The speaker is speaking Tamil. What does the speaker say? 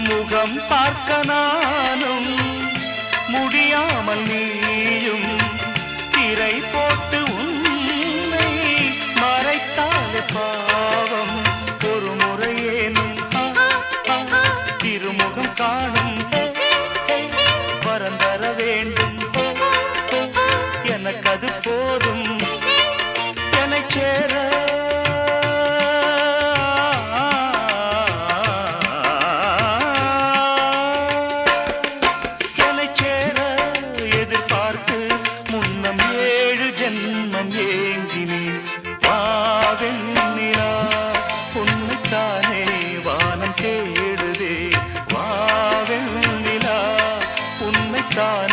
முகம் பார்க்க நானும் முடியாமல் நீயும் திரை போட்டு உன்னை மறைத்தாலே பாவம். ஒரு முறையேனும் திருமுகம் காணும் வரம் தர வேண்டும். எனக்கு அது போதும் என்னை சேர. என்னை சேர எதிர்பார்த்து முன்னம் 7 ஜென்மம் ஏங்கினேன். வாவெண்ணிலா உன்னைத்தானே வானம் தேடுதே. வாவெண்ணிலா உன்னைத்தானே